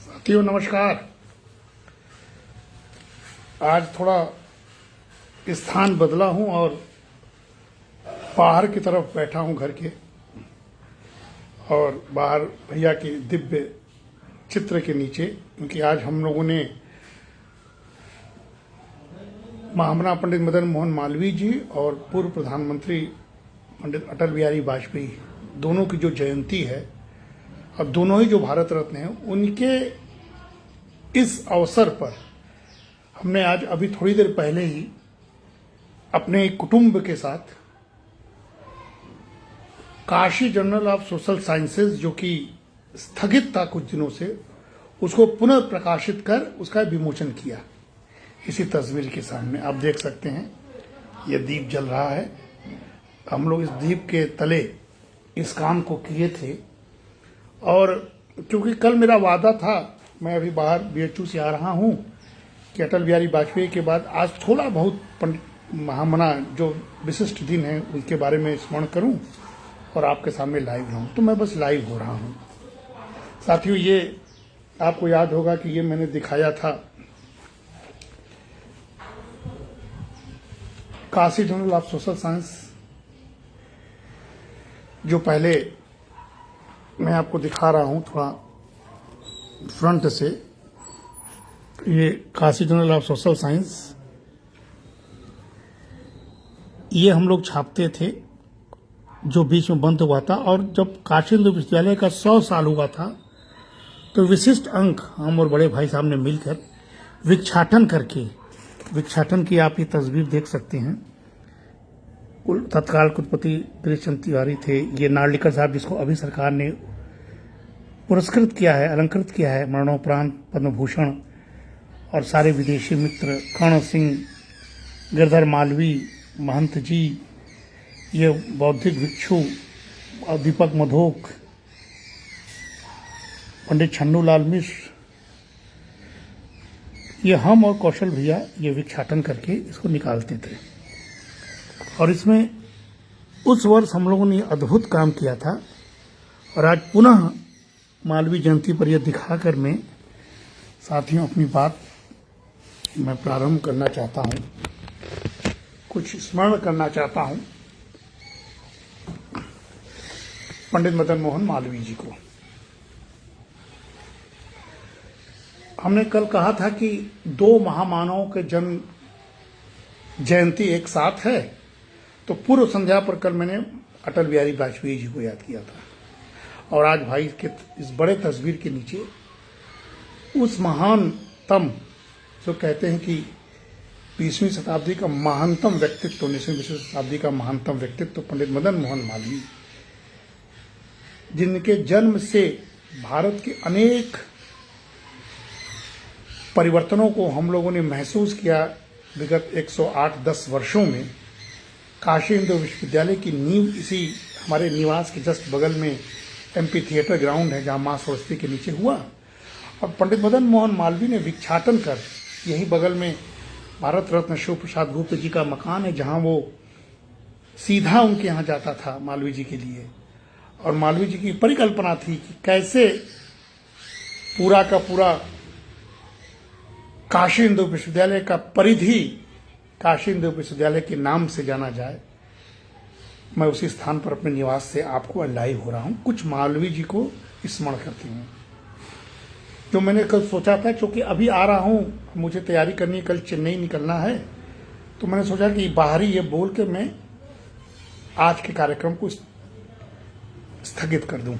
साथियों नमस्कार। आज थोड़ा स्थान बदला हूं और बाहर की तरफ बैठा हूं घर के, और बाहर भैया के दिव्य चित्र के नीचे, क्योंकि आज हम लोगों ने महामना पंडित मदन मोहन मालवीय जी और पूर्व प्रधानमंत्री पंडित अटल बिहारी वाजपेयी दोनों की जो जयंती है और दोनों ही जो भारत रत्न हैं, उनके इस अवसर पर हमने आज अभी थोड़ी देर पहले ही अपने कुटुंब के साथ Kashi journal of social sciences, जो कि स्थगित था कुछ दिनों से, उसको पुनः प्रकाशित कर उसका विमोचन किया। इसी तस्वीर के सामने आप देख सकते हैं यह दीप जल रहा है। हम लोग इस दीप के तले इस काम को किए थे, और क्योंकि कल मेरा वादा था, मैं अभी बाहर बीएचयू से आ रहा हूं, कि अटल बिहारी वाजपेयी के बाद आज थोड़ा बहुत महामना जो विशिष्ट दिन है उनके बारे में स्मरण करूं और आपके सामने लाइव रहूं, तो मैं बस लाइव हो रहा हूं। साथियों, ये आपको याद होगा कि ये मैंने दिखाया था Kashi journal of social science, जो पहले मैं आपको दिखा रहा हूं थोड़ा फ्रंट से। ये Kashi journal of social science, ये हम लोग छापते थे, जो बीच में बंद हुआ था। और जब काशी हिंदू विश्वविद्यालय का 100 साल हुआ था, तो विशिष्ट अंक हम और बड़े भाई साहब ने मिलकर विक्षाटन करके, विक्षाटन की आप ये तस्वीर देख सकते हैं। तत्काल कुलपति प्रेमचंद तिवारी थे, ये नार्लिकर साहब जिसको अभी सरकार ने पुरस्कृत किया है, अलंकृत किया है मरणोपरांत पद्म भूषण, और सारे विदेशी मित्र, कर्ण सिंह, गिरधर मालवीय, महंत जी, ये बौद्धिक भिक्षु, और दीपक मधोक, पंडित छन्नूलाल मिश्र, ये हम और कौशल भैया ये विक्षाटन करके इसको निकालते थे। और इसमें उस वर्ष हम लोगों ने अद्भुत काम किया था, और आज पुनः मालवीय जयंती पर यह दिखाकर मैं साथियों अपनी बात मैं प्रारंभ करना चाहता हूं, कुछ स्मरण करना चाहता हूं पंडित मदन मोहन मालवीय जी को। हमने कल कहा था कि दो महामानवों के जन्म जयंती एक साथ है, तो पूर्व संध्या पर कल मैंने अटल बिहारी वाजपेयी जी को याद किया था, और आज भाई के इस बड़े तस्वीर के नीचे उस महानतम, जो कहते हैं कि 20वीं शताब्दी का महानतम व्यक्तित्व, 19वीं शताब्दी का महानतम व्यक्तित्व पंडित मदन मोहन मालवीय, जिनके जन्म से भारत के अनेक परिवर्तनों को हम लोगों ने महसूस किया विगत 108-10 वर्षों में। काशी हिंदू विश्वविद्यालय की नींव इसी हमारे निवास के जस्ट बगल में एमपी थिएटर ग्राउंड है, जहां मां सरस्वती के नीचे हुआ, और पंडित मदन मोहन मालवीय ने विक्षाटन कर, यही बगल में भारत रत्न शिव प्रसाद गुप्त जी का मकान है, जहां वो सीधा उनके यहां जाता था मालवीय जी के लिए। और मालवीय जी की परिकल्पना थी कि कैसे पूरा का पूरा काशी हिंदू विश्वविद्यालय का परिधि काशी हिंदू विश्वविद्यालय के नाम से जाना जाए। मैं उसी स्थान पर अपने निवास से आपको लाइव हो रहा हूं, कुछ मालवीय जी को स्मरण करती हूं, जो मैंने कल सोचा था। क्योंकि अभी आ रहा हूं, मुझे तैयारी करनी है, कल चेन्नई निकलना है, तो मैंने सोचा कि बाहरी ये बोल के मैं आज के कार्यक्रम को स्थगित कर दूं।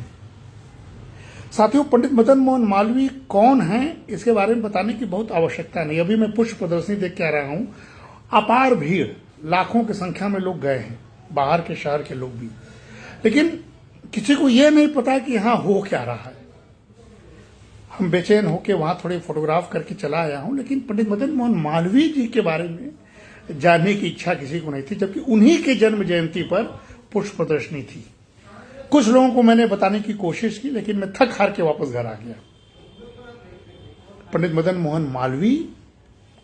साथियों, पंडित मदन मोहन मालवीय कौन हैं, इसके बारे में बताने की बहुत आवश्यकता नहीं। अभी मैं पुष्प प्रदर्शनी देख के आ रहा हूं, अपार भीड़, लाखों की संख्या में लोग गए हैं, बाहर के शहर के लोग भी, लेकिन किसी को यह नहीं पता कि यहां हो क्या रहा है। हम बेचैन होकर वहां थोड़े फोटोग्राफ करके चला आया हूं, लेकिन पंडित मदन मोहन मालवीय जी के बारे में जानने की इच्छा किसी को नहीं थी, जबकि उन्हीं के जन्म जयंती पर पुष्प प्रदर्शनी थी। कुछ लोगों को मैंने बताने की कोशिश की, लेकिन मैं थक हार के वापस घर आ गया। पंडित मदन मोहन मालवीय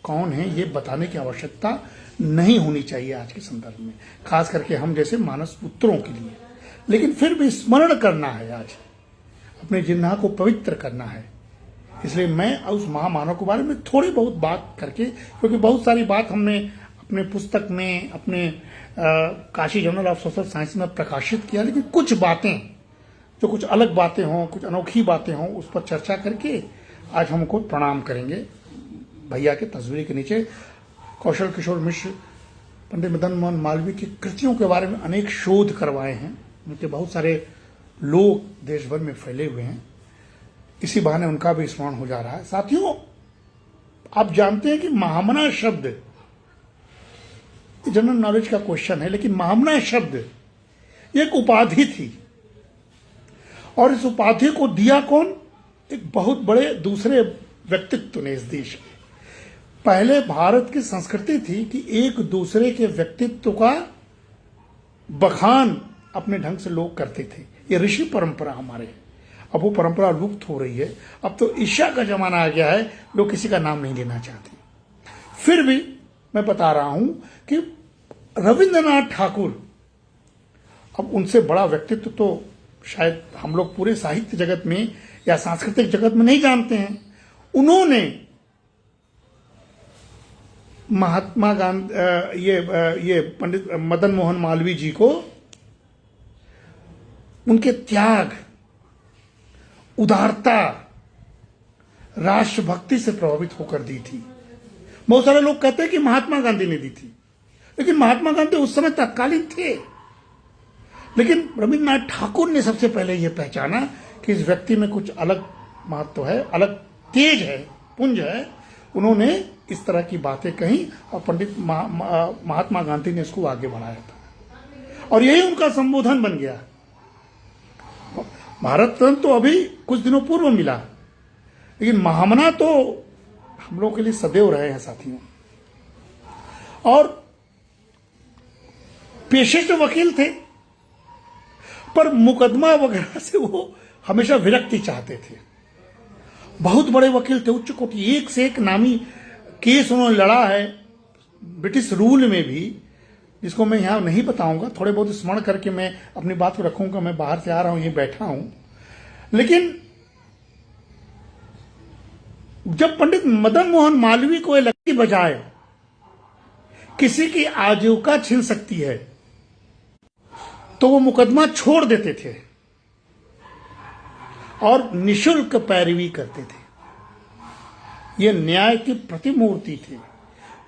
कौन है, ये बताने की आवश्यकता नहीं होनी चाहिए आज के संदर्भ में, खास करके हम जैसे मानस पुत्रों के लिए। लेकिन फिर भी स्मरण करना है, आज अपने जिह्वा को पवित्र करना है इसलिए मैं उस महामानव के बारे में थोड़ी बहुत बात करके, क्योंकि बहुत सारी बात हमने अपने पुस्तक में, अपने Kashi journal of social science में प्रकाशित किया, लेकिन कुछ बातें जो कुछ अलग बातें हों, कुछ अनोखी बातें हों, उस पर चर्चा करके आज हमको प्रणाम करेंगे। भैया के तस्वीर के नीचे कौशल किशोर मिश्र पंडित मदन मोहन मालवीय की कृतियों के बारे में अनेक शोध करवाए हैं। उनके बहुत सारे लोग देश भर में फैले हुए हैं, इसी बहाने उनका भी स्मरण हो जा रहा है। साथियों, आप जानते हैं कि महामना शब्द, जनरल नॉलेज का क्वेश्चन है, लेकिन महामना शब्द एक उपाधि थी, और इस उपाधि को दिया कौन? एक बहुत बड़े दूसरे व्यक्तित्व ने इस देश के। पहले भारत की संस्कृति थी कि एक दूसरे के व्यक्तित्व का बखान अपने ढंग से लोग करते थे। ये ऋषि परंपरा हमारे, अब वो परंपरा लुप्त हो रही है। अब तो ईर्ष्या का जमाना आ गया है, लोग किसी का नाम नहीं लेना चाहते। फिर भी मैं बता रहा हूं कि रविंद्रनाथ ठाकुर, अब उनसे बड़ा व्यक्तित्व तो शायद हम लोग पूरे साहित्य जगत में या सांस्कृतिक जगत में नहीं जानते हैं। उन्होंने महात्मा गांधी, ये पंडित मदन मोहन मालवीय जी को उनके त्याग, उदारता, राष्ट्रभक्ति से प्रभावित होकर दी थी। बहुत सारे लोग कहते हैं कि महात्मा गांधी ने दी थी, लेकिन महात्मा गांधी उस समय तत्कालीन थे। लेकिन रविंद्रनाथ ठाकुर ने सबसे पहले यह पहचाना कि इस व्यक्ति में कुछ अलग महत्व है, अलग तेज है, पुंज है। उन्होंने इस तरह की बातें कही और पंडित महात्मा गांधी ने इसको आगे बढ़ाया था, और यही उनका संबोधन बन गया। भारत रत्न तो अभी कुछ दिनों पूर्व मिला, लेकिन महामना तो हम लोग के लिए सदैव रहे हैं साथियों। और पेशे से वकील थे, पर मुकदमा वगैरह से वो हमेशा विरक्ति चाहते थे। बहुत बड़े वकील थे, उच्च कोटि, एक से एक नामी केस उन्होंने लड़ा है ब्रिटिश रूल में भी, जिसको मैं यहां नहीं बताऊंगा। थोड़े बहुत स्मरण करके मैं अपनी बात को रखूंगा। मैं बाहर से आ रहा हूं, ये बैठा हूं। लेकिन जब पंडित मदन मोहन मालवीय को लगती बजाय किसी की आजीविका छीन सकती है, तो वो मुकदमा छोड़ देते थे और निशुल्क पैरवी करते थे। ये न्याय की प्रतिमूर्ति थे।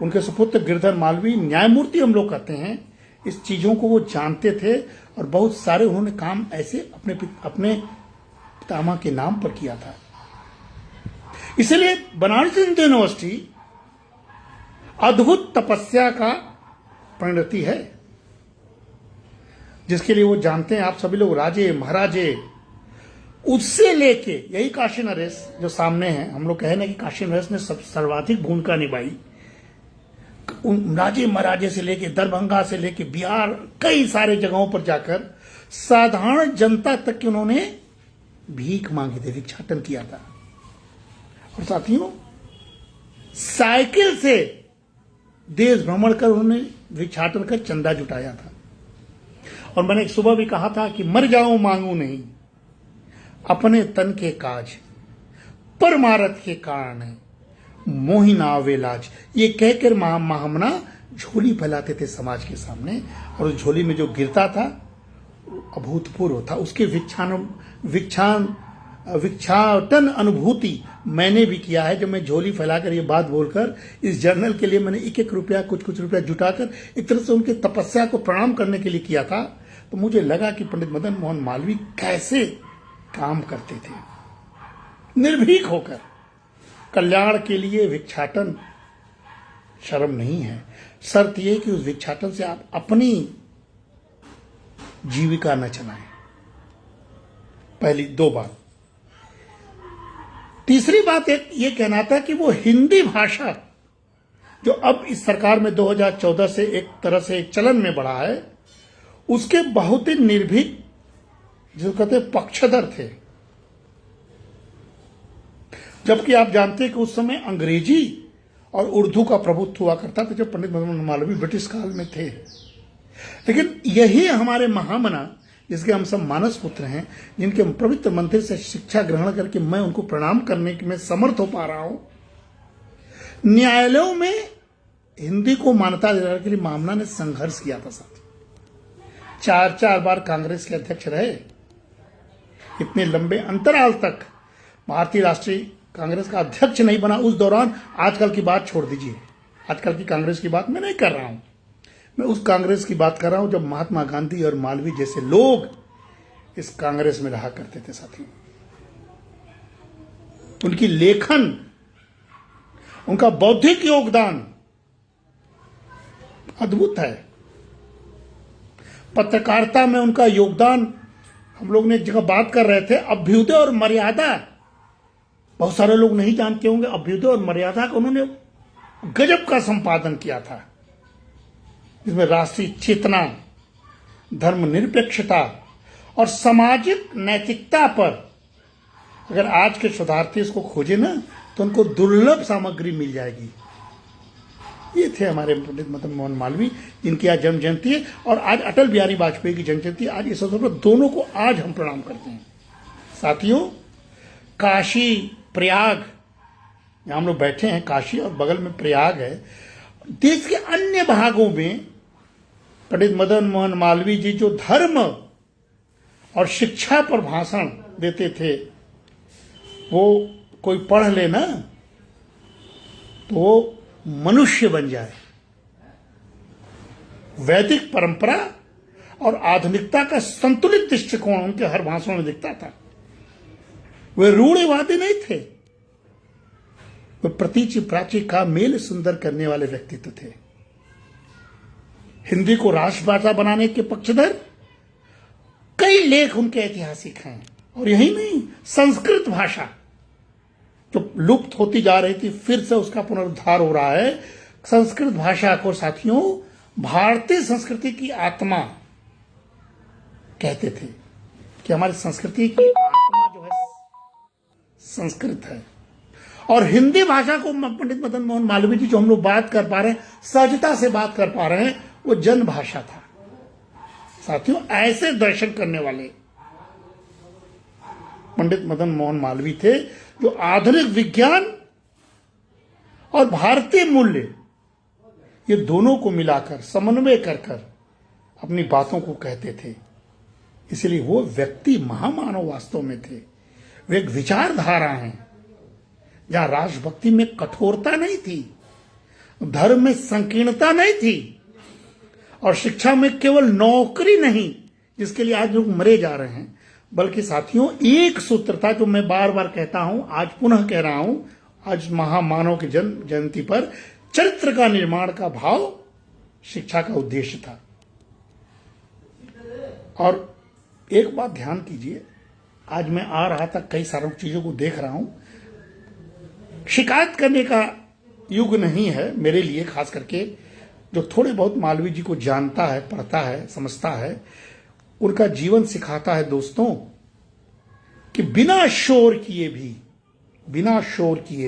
उनके सुपुत्र गिरधर मालवीय न्यायमूर्ति हम लोग कहते हैं। इस चीजों को वो जानते थे, और बहुत सारे उन्होंने काम ऐसे अपने पितामह के नाम पर किया था। इसलिए बनारस हिंदू यूनिवर्सिटी अद्भुत तपस्या का परिणति है, जिसके लिए वो जानते हैं। आप सभी लोग राजे महाराजे, उससे लेके यही काशी नरेश जो सामने है, हम लोग कहे ना कि काशी नरेश ने सर्वाधिक भूमिका निभाई। राजे महाराजे से लेके, दरभंगा से लेके बिहार, कई सारे जगहों पर जाकर साधारण जनता तक की उन्होंने भीख मांगी थी, भिक्षाटन किया था। और साथियों, साइकिल से देश भ्रमण कर उन्होंने भिक्षाटन कर चंदा जुटाया था। और मैंने सुबह भी कहा था कि मर जाऊं मांगू नहीं, अपने तन के काज, परमारथ के कारण मोहि ना आवे लाज। ये कहकर महामना झोली फैलाते थे समाज के सामने, और उस झोली में जो गिरता था अभूतपूर्व था। उसके भिक्षाटन अनुभूति मैंने भी किया है। जब मैं झोली फैलाकर ये बात बोलकर इस जर्नल के लिए मैंने एक एक रुपया, कुछ कुछ रुपया जुटाकर एक तरह से उनकी तपस्या को प्रणाम करने के लिए किया था, तो मुझे लगा कि पंडित मदन मोहन मालवीय कैसे काम करते थे, निर्भीक होकर। कल्याण के लिए भिक्षाटन शर्म नहीं है, शर्त यह कि उस भिक्षाटन से आप अपनी जीविका न चलाएं। पहली दो बात। तीसरी बात एक ये कहना था कि वो हिंदी भाषा जो अब इस सरकार में 2014 से एक तरह से एक चलन में बढ़ा है, उसके बहुत ही निर्भीक, जिसको कहते हैं पक्षधर थे। जबकि आप जानते हैं कि उस समय अंग्रेजी और उर्दू का प्रभुत्व हुआ करता था, जब पंडित मदन मोहन मालवीय ब्रिटिश काल में थे। लेकिन यही हमारे महामना जिसके हम सब मानस पुत्र हैं, जिनके पवित्र मंदिर से शिक्षा ग्रहण करके मैं उनको प्रणाम करने में समर्थ हो पा रहा हूं, न्यायालयों में हिंदी को मान्यता दिलाने के लिए मामला ने संघर्ष किया था साथी। 4 बार कांग्रेस के अध्यक्ष रहे। इतने लंबे अंतराल तक भारतीय राष्ट्रीय कांग्रेस का अध्यक्ष नहीं बना। उस दौरान आजकल की बात छोड़ दीजिए, आजकल की कांग्रेस की बात मैं नहीं कर रहा हूं, मैं उस कांग्रेस की बात कर रहा हूं जब महात्मा गांधी और मालवीय जैसे लोग इस कांग्रेस में रहा करते थे साथियों। उनकी लेखन, उनका बौद्धिक योगदान अद्भुत है। पत्रकारिता में उनका योगदान, हम लोग ने एक जगह बात कर रहे थे, अभ्युदय और मर्यादा, बहुत सारे लोग नहीं जानते होंगे, अभ्युदय और मर्यादा का उन्होंने गजब का संपादन किया था, जिसमें राष्ट्रीय चेतना, धर्मनिरपेक्षता और सामाजिक नैतिकता पर अगर आज के शोधार्थी इसको खोजे ना तो उनको दुर्लभ सामग्री मिल जाएगी। ये थे हमारे पंडित मदन मोहन मालवीय, जिनकी आज जन्म जयंती है, और आज अटल बिहारी वाजपेयी की जन्म जयंती है। आज इस अवसर पर दोनों को आज हम प्रणाम करते हैं। साथियों, काशी, प्रयाग, जहां हम लोग बैठे हैं, काशी और बगल में प्रयाग है। देश के अन्य भागों में पंडित मदन मोहन मालवीय जी जो धर्म और शिक्षा पर भाषण देते थे, वो कोई पढ़ ले ना तो वो मनुष्य बन जाए। वैदिक परंपरा और आधुनिकता का संतुलित दृष्टिकोण उनके हर भाषण में दिखता था। वे रूढ़िवादी नहीं थे, वे प्रतीचि प्राची का मेल सुंदर करने वाले व्यक्तित्व थे। हिंदी को राष्ट्रभाषा बनाने के पक्षधर कई लेख उनके ऐतिहासिक हैं। और यही नहीं, संस्कृत भाषा जो लुप्त होती जा रही थी, फिर से उसका पुनरुद्धार हो रहा है। संस्कृत भाषा को साथियों भारतीय संस्कृति की आत्मा कहते थे, कि हमारी संस्कृति की आत्मा जो है संस्कृत है। और हिंदी भाषा को पंडित मदन मोहन मालवीय जी जो हम लोग बात कर पा रहे हैं, सहजता से बात कर पा रहे हैं, वो जन भाषा था। साथियों, ऐसे दर्शन करने वाले पंडित मदन मोहन मालवीय थे, जो आधुनिक विज्ञान और भारतीय मूल्य, ये दोनों को मिलाकर समन्वय कर अपनी बातों को कहते थे। इसलिए वो व्यक्ति महामानव वास्तव में थे। वे एक विचारधारा हैं जहां राष्ट्रभक्ति में कठोरता नहीं थी, धर्म में संकीर्णता नहीं थी, और शिक्षा में केवल नौकरी नहीं जिसके लिए आज लोग मरे जा रहे हैं, बल्कि साथियों एक सूत्रता, जो मैं बार बार कहता हूं, आज पुनः कह रहा हूं, आज महामानव की जन्म जयंती पर चरित्र का निर्माण का भाव शिक्षा का उद्देश्य था। और एक बात ध्यान कीजिए, आज मैं आ रहा था, कई सारी चीजों को देख रहा हूं, शिकायत करने का युग नहीं है मेरे लिए, खास करके जो थोड़े बहुत मालवीय जी को जानता है, पढ़ता है, समझता है। उनका जीवन सिखाता है दोस्तों कि बिना शोर किए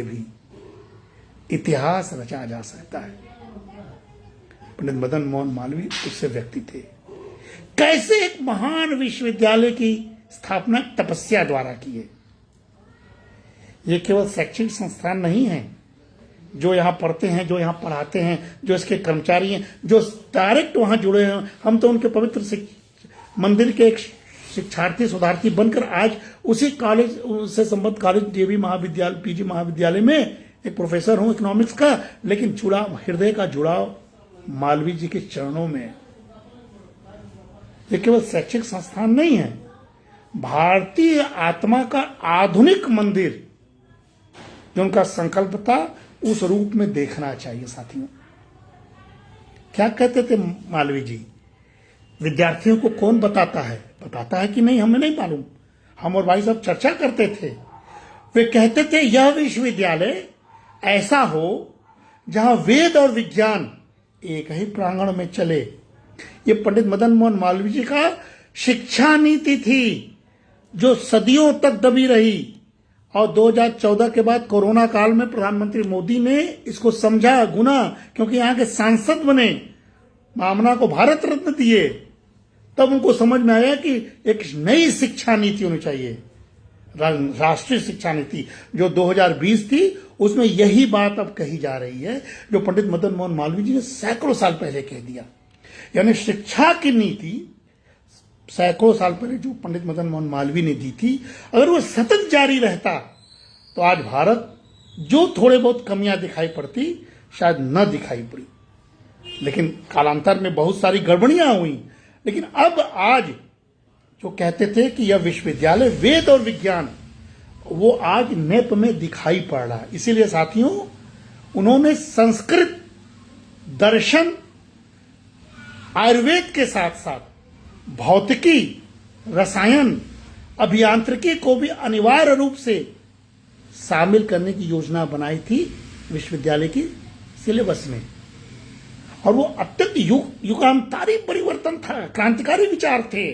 भी इतिहास रचा जा सकता है। पंडित मदन मोहन मालवीय उससे व्यक्ति थे। कैसे एक महान विश्वविद्यालय की स्थापना तपस्या द्वारा किए। ये केवल शैक्षणिक संस्थान नहीं है जो यहां पढ़ते हैं, जो यहां पढ़ाते हैं, जो इसके कर्मचारी हैं, जो डायरेक्ट वहां जुड़े हैं। हम तो उनके पवित्र मंदिर के एक शिक्षार्थी, शोधार्थी बनकर आज उसी कॉलेज से संबद्ध कॉलेज डीएवी महाविद्यालय, पीजी महाविद्यालय में एक प्रोफेसर हूं इकोनॉमिक्स का, लेकिन हृदय का जुड़ाव मालवीय जी के चरणों में। ये केवल शैक्षिक संस्थान नहीं है, भारतीय आत्मा का आधुनिक मंदिर जो उनका संकल्प था, उस रूप में देखना चाहिए। साथियों, क्या कहते थे मालवीय जी, विद्यार्थियों को कौन बताता है कि नहीं, हमें नहीं मालूम। हम और भाई साहब चर्चा करते थे। वे कहते थे यह विश्वविद्यालय ऐसा हो जहां वेद और विज्ञान एक ही प्रांगण में चले। ये पंडित मदन मोहन मालवीय जी का शिक्षा नीति थी, जो सदियों तक दबी रही। और 2014 के बाद कोरोना काल में प्रधानमंत्री मोदी ने इसको समझा, गुना, क्योंकि यहां के सांसद बने, मामना को भारत रत्न दिए, तब उनको समझ में आया कि एक नई शिक्षा नीति होनी चाहिए, राष्ट्रीय शिक्षा नीति जो 2020 थी, उसमें यही बात अब कही जा रही है जो पंडित मदन मोहन मालवीय जी ने सैकड़ों साल पहले कह दिया। यानी शिक्षा की नीति सैकड़ों साल पहले जो पंडित मदन मोहन मालवीय ने दी थी, अगर वो सतत जारी रहता तो आज भारत जो थोड़े बहुत कमियां दिखाई पड़ती शायद न दिखाई पड़ी। लेकिन कालांतर में बहुत सारी गड़बड़ियां हुई, लेकिन अब आज जो कहते थे कि यह विश्वविद्यालय वेद और विज्ञान, वो आज नेप में दिखाई पड़ रहा है। इसीलिए साथियों, उन्होंने संस्कृत, दर्शन, आयुर्वेद के साथ साथ भौतिकी, रसायन, अभियांत्रिकी को भी अनिवार्य रूप से शामिल करने की योजना बनाई थी विश्वविद्यालय की सिलेबस में। और वो अत्यंत युगांतरी परिवर्तन था, क्रांतिकारी विचार थे।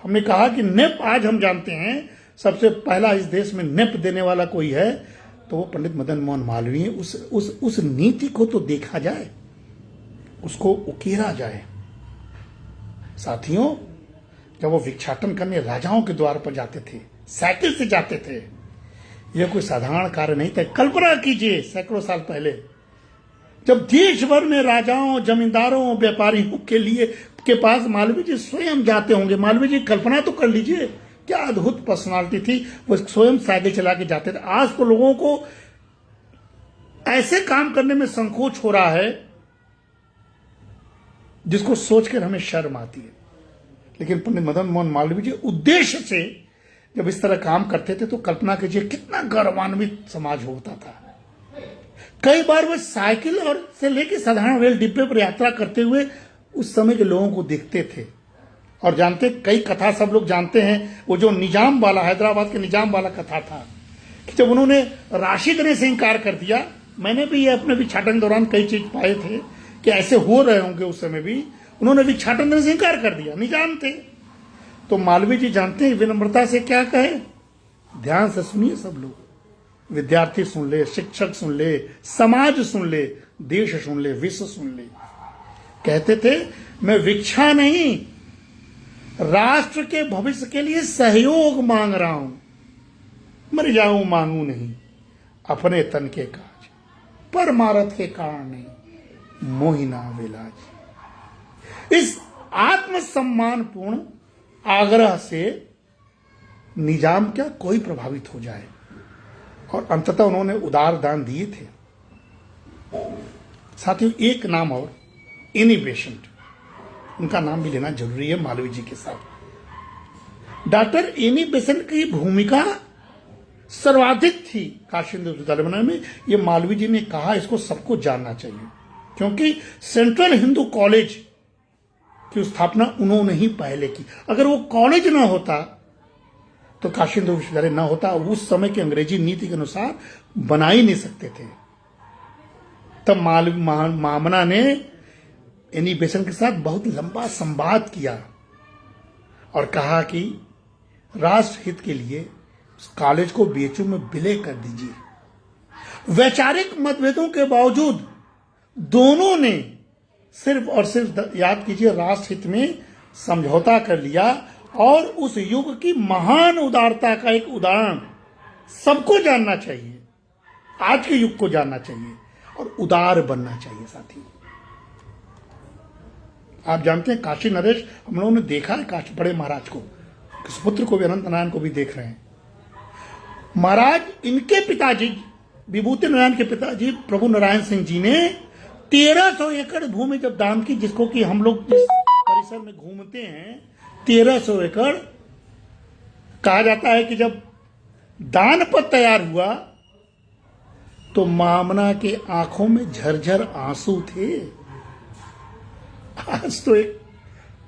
हमने कहा कि नेप आज हम जानते हैं सबसे पहला इस देश में नेप देने वाला कोई है तो वो पंडित मदन मोहन मालवीय। उस नीति को तो देखा जाए, उसको उकेरा जाए। साथियों, जब वो भिक्षाटन करने राजाओं के द्वार पर जाते थे, साइकिल से जाते थे, यह कोई साधारण कार्य नहीं था। कल्पना कीजिए सैकड़ों साल पहले जब देश भर में राजाओं, जमींदारों, व्यापारियों के पास मालवीय जी स्वयं जाते होंगे। मालवीय जी कल्पना तो कर लीजिए, क्या अद्भुत पर्सनालिटी थी। वो स्वयं साइकिल चला के जाते थे। आज तो लोगों को ऐसे काम करने में संकोच हो रहा है जिसको सोचकर हमें शर्म आती है। लेकिन पंडित मदन मोहन मालवीय जी उद्देश्य से जब इस तरह काम करते थे तो कल्पना कीजिए कितना गौरवान्वित समाज होता था। कई बार वे साइकिल और से लेकर साधारण रेल डिब्बे पर यात्रा करते हुए उस समय के लोगों को देखते थे। और जानते, कई कथा सब लोग जानते हैं, वो जो निजाम वाला, हैदराबाद के निजाम वाला कथा था कि जब उन्होंने राशि देने से इनकार कर दिया। मैंने भी ये अपने भिक्षाटन के दौरान कई चीज पाए थे कि ऐसे हो रहे होंगे उस समय भी। उन्होंने भिक्षाटन देने से इनकार कर दिया, निजाम थे। तो मालवीय जी जानते हैं विनम्रता से क्या कहे, ध्यान से सुनिए सब लोग, विद्यार्थी सुन ले, शिक्षक सुन ले, समाज सुन ले, देश सुन ले, विश्व सुन ले। कहते थे, मैं भिक्षा नहीं, राष्ट्र के भविष्य के लिए सहयोग मांग रहा हूं। मर जाऊं मांगू नहीं, अपने तन के काज, परमारथ के कारण नहीं, मोहिना विलाज। इस आत्मसम्मानपूर्ण आग्रह से निजाम क्या कोई प्रभावित हो जाए। और अंततः उन्होंने उदार दान दिए थे। साथियों, एक नाम और, एनी बेसेंट, उनका नाम भी लेना जरूरी है मालवीय जी के साथ। डॉक्टर एनी बेसेंट की भूमिका सर्वाधिक थी काशी हिंदू विश्वविद्यालय बनाने में। ये मालवीय जी ने कहा, इसको सबको जानना चाहिए, क्योंकि सेंट्रल हिंदू कॉलेज की स्थापना उन्होंने ही पहले की। अगर वो कॉलेज ना होता तो काशी हिंदू विश्वविद्यालय ना होता। उस समय की अंग्रेजी नीति के अनुसार बना ही नहीं सकते थे। तब मामना ने एनी बेसेंट के साथ बहुत लंबा संवाद किया और कहा कि राष्ट्र हित के लिए उस कॉलेज को बीएचयू में विलय कर दीजिए। वैचारिक मतभेदों के बावजूद दोनों ने सिर्फ और सिर्फ, याद कीजिए, राष्ट्र हित में समझौता कर लिया। और उस युग की महान उदारता का एक उदाहरण सबको जानना चाहिए, आज के युग को जानना चाहिए और उदार बनना चाहिए। साथी, आप जानते हैं काशी नरेश, हम लोगों ने देखा है काशी बड़े महाराज को, सुपुत्र को भी, अनंत नारायण को भी देख रहे हैं। महाराज, इनके पिताजी विभूति नारायण के पिताजी प्रभु नारायण सिंह जी ने 1300 एकड़ भूमि जब दान की, जिसको कि हम लोग जिस परिसर में घूमते हैं 1300 एकड़, कहा जाता है कि जब दान पत्र तैयार हुआ तो मामना के आंखों में झरझर आंसू थे। आज तो एक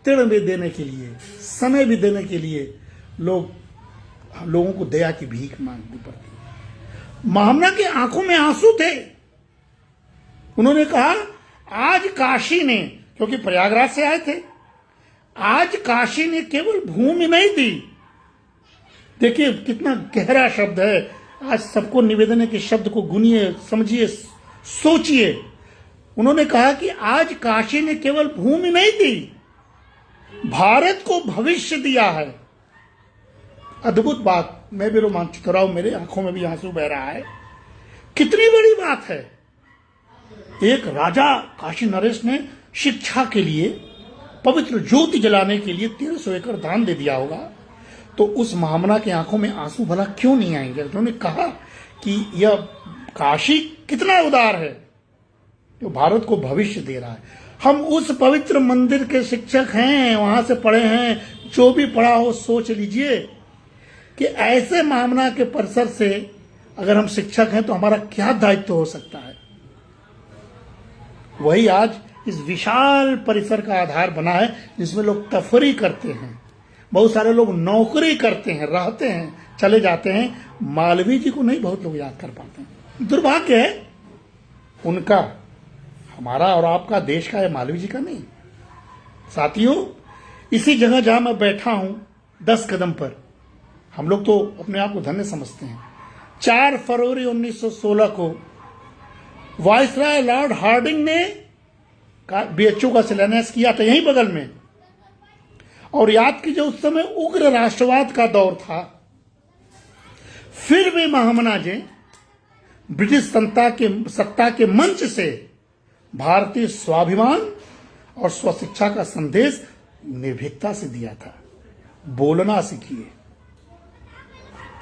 तिड़ भी देने के लिए, समय भी देने के लिए लोगों को दया की भीख मांगनी पड़ती है। मामना के आंखों में आंसू थे। उन्होंने कहा, आज काशी ने, क्योंकि प्रयागराज से आए थे, आज काशी ने केवल भूमि नहीं दी। देखिए कितना गहरा शब्द है। आज सबको निवेदन है कि शब्द को गुनिए, समझिए, सोचिए। उन्होंने कहा कि आज काशी ने केवल भूमि नहीं दी, भारत को भविष्य दिया है। अद्भुत बात, मैं भी रोमांचित हो रहा हूं, मेरे आंखों में भी आंसू बह रहा है। कितनी बड़ी बात है। एक राजा काशी नरेश ने शिक्षा के लिए, पवित्र ज्योति जलाने के लिए 1300 एकड़ दान दे दिया होगा, तो उस महामना की आंखों में आंसू भला क्यों नहीं आएंगे? उन्होंने कहा कि यह काशी कितना उदार है, जो भारत को भविष्य दे रहा है। हम उस पवित्र मंदिर के शिक्षक हैं, वहां से पढ़े हैं। जो भी पढ़ा हो सोच लीजिए कि ऐसे महामना के परिसर से अगर हम शिक्षक हैं तो हमारा क्या दायित्व हो सकता है। वही आज इस विशाल परिसर का आधार बना है, जिसमें लोग तफरी करते हैं, बहुत सारे लोग नौकरी करते हैं, रहते हैं, चले जाते हैं। मालवीय जी को नहीं बहुत लोग याद कर पाते हैं। दुर्भाग्य है उनका, हमारा और आपका, देश का है, मालवीय जी का नहीं। साथियों, इसी जगह जहां मैं बैठा हूं 10 कदम पर, हम लोग तो अपने आप को धन्य समझते हैं। 4 फरवरी 1916 को वायसराय लॉर्ड हार्डिंग ने बीएचयू का शिलान्यास किया था यहीं बगल में। और याद कीजिए, उस समय उग्र राष्ट्रवाद का दौर था। फिर भी महामना जी ब्रिटिश सत्ता के मंच से भारतीय स्वाभिमान और स्वशिक्षा का संदेश निर्भीकता से दिया था। बोलना सीखिए,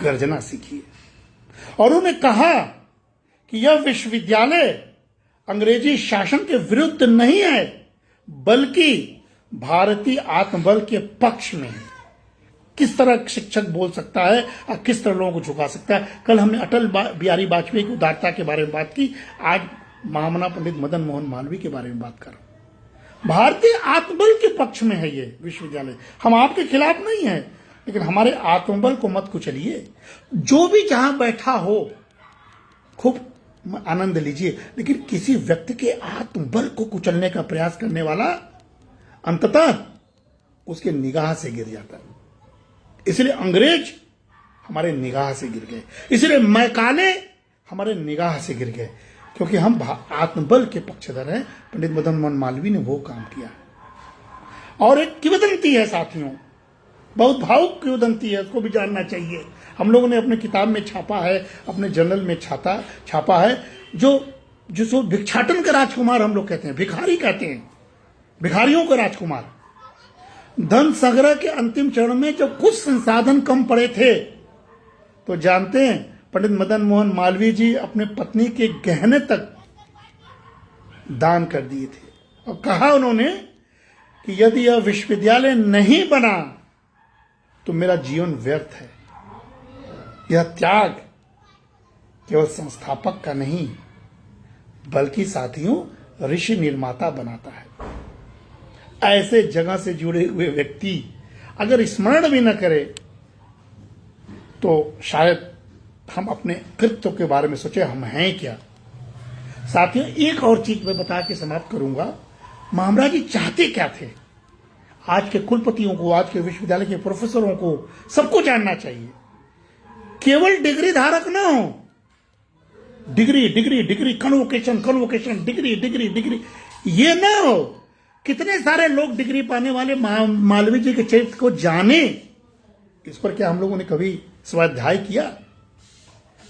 गर्जना सीखिए। और उन्होंने कहा कि यह विश्वविद्यालय अंग्रेजी शासन के विरुद्ध नहीं है, बल्कि भारतीय आत्मबल के पक्ष में है। किस तरह शिक्षक बोल सकता है और किस तरह लोगों को झुका सकता है। कल हमने अटल बिहारी वाजपेयी की उदारता के बारे में बात की, आज महामना पंडित मदन मोहन मालवीय के बारे में बात कर रहा हूं। भारतीय आत्मबल के पक्ष में है ये विश्वविद्यालय। हम आपके खिलाफ नहीं है, लेकिन हमारे आत्मबल को मत कुचलिए। जो भी जहां बैठा हो खूब आनंद लीजिए, लेकिन किसी व्यक्ति के आत्मबल को कुचलने का प्रयास करने वाला अंततः उसके निगाह से गिर जाता है। इसलिए अंग्रेज हमारे निगाह से गिर गए, इसलिए मैकाले हमारे निगाह से गिर गए, क्योंकि हम आत्मबल के पक्षधर हैं। पंडित मदन मोहन मालवीय ने वो काम किया। और एक किंवदंती है साथियों, बहुत भावुक किंवदंती है, उसको भी जानना चाहिए। हम लोगों ने अपने किताब में छापा है, अपने जर्नल में छापा है, जो भिक्षाटन का राजकुमार हम लोग कहते हैं, भिखारी कहते हैं, भिखारियों का राजकुमार। धन संग्रह के अंतिम चरण में जब कुछ संसाधन कम पड़े थे, तो जानते हैं पंडित मदन मोहन मालवीय जी अपने पत्नी के गहने तक दान कर दिए थे। और कहा उन्होंने कि यदि यह विश्वविद्यालय नहीं बना तो मेरा जीवन व्यर्थ है। यह त्याग केवल संस्थापक का नहीं, बल्कि साथियों ऋषि निर्माता बनाता है। ऐसे जगह से जुड़े हुए व्यक्ति अगर स्मरण भी न करे तो शायद हम अपने कृत्य के बारे में सोचे, हम हैं क्या। साथियों, एक और चीज मैं बता के समाप्त करूंगा। महामना जी चाहते क्या थे? आज के कुलपतियों को, आज के विश्वविद्यालय के प्रोफेसरों को सबको जानना चाहिए। केवल डिग्री धारक ना हो, degree degree degree, convocation convocation, degree degree degree, ये ना हो। कितने सारे लोग डिग्री पाने वाले मालवीय जी के चरित्र को जाने, इस पर क्या हम लोगों ने कभी स्वाध्याय किया?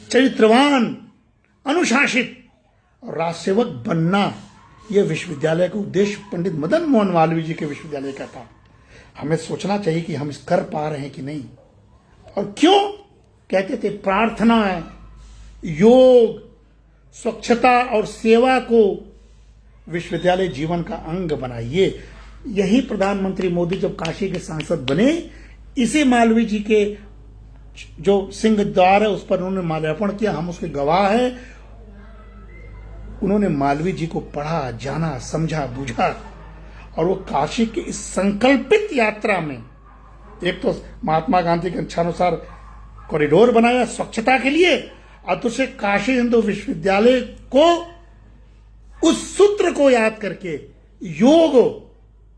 चरित्रवान, अनुशासित और राजसेवक बनना, यह विश्वविद्यालय का उद्देश्य पंडित मदन मोहन मालवीय जी के विश्वविद्यालय का था। हमें सोचना चाहिए कि हम इस कर पा रहे हैं कि नहीं। और क्यों कहते थे प्रार्थना, योग, स्वच्छता और सेवा को विश्वविद्यालय जीवन का अंग बनाइए। यही प्रधानमंत्री मोदी जब काशी के सांसद बने, इसी मालवीय जी के जो सिंह द्वार है उस पर उन्होंने माल्यार्पण किया, हम उसके गवाह हैं। उन्होंने मालवीय जी को पढ़ा, जाना, समझा, बुझा, और वो काशी की इस संकल्पित यात्रा में एक तो महात्मा गांधी के इच्छानुसार कॉरिडोर बनाया स्वच्छता के लिए, और दूसरे काशी हिंदू विश्वविद्यालय को उस सूत्र को याद करके योग,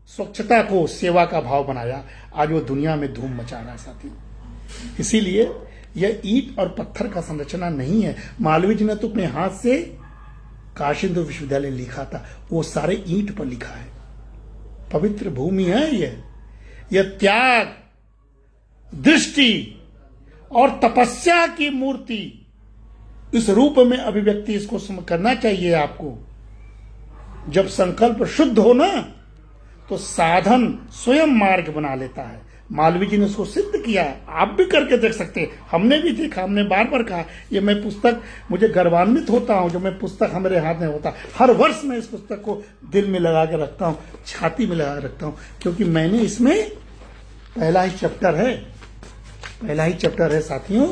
स्वच्छता को सेवा का भाव बनाया। आज वो दुनिया में धूम मचा रहा है साथी। इसीलिए यह ईंट और पत्थर का संरचना नहीं है। मालवीय जी ने तो अपने हाथ से काशी हिंदू विश्वविद्यालय लिखा था, वो सारे ईंट पर लिखा है। पवित्र भूमि है ये। यह त्याग, दृष्टि और तपस्या की मूर्ति, इस रूप में अभिव्यक्ति इसको करना चाहिए आपको। जब संकल्प शुद्ध हो ना, तो साधन स्वयं मार्ग बना लेता है। मालवीय जी ने उसको सिद्ध किया, आप भी करके देख सकते हैं। हमने भी देखा, हमने बार बार कहा, ये मैं पुस्तक, मुझे गर्वान्वित होता हूं जो मैं पुस्तक हमारे हाथ में होता। हर वर्ष मैं इस पुस्तक को दिल में लगा के रखता हूं, छाती में लगा के रखता हूं, क्योंकि मैंने इसमें पहला ही चैप्टर है साथियों,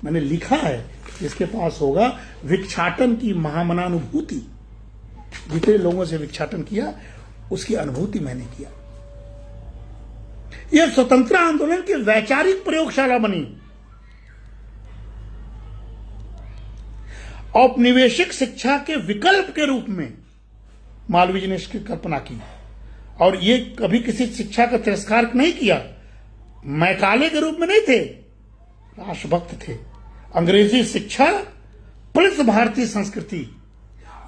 मैंने लिखा है। जिसके पास होगा विक्षाटन की महामनानुभूति, जितने लोगों से विक्षाटन किया उसकी अनुभूति मैंने किया। यह स्वतंत्र आंदोलन की वैचारिक प्रयोगशाला बनी। औपनिवेशिक शिक्षा के विकल्प के रूप में मालवीय जी ने इसकी कल्पना की, और ये कभी किसी शिक्षा का तिरस्कार नहीं किया। मैकाले के रूप में नहीं थे, राष्ट्रभक्त थे। अंग्रेजी शिक्षा प्लस भारतीय संस्कृति,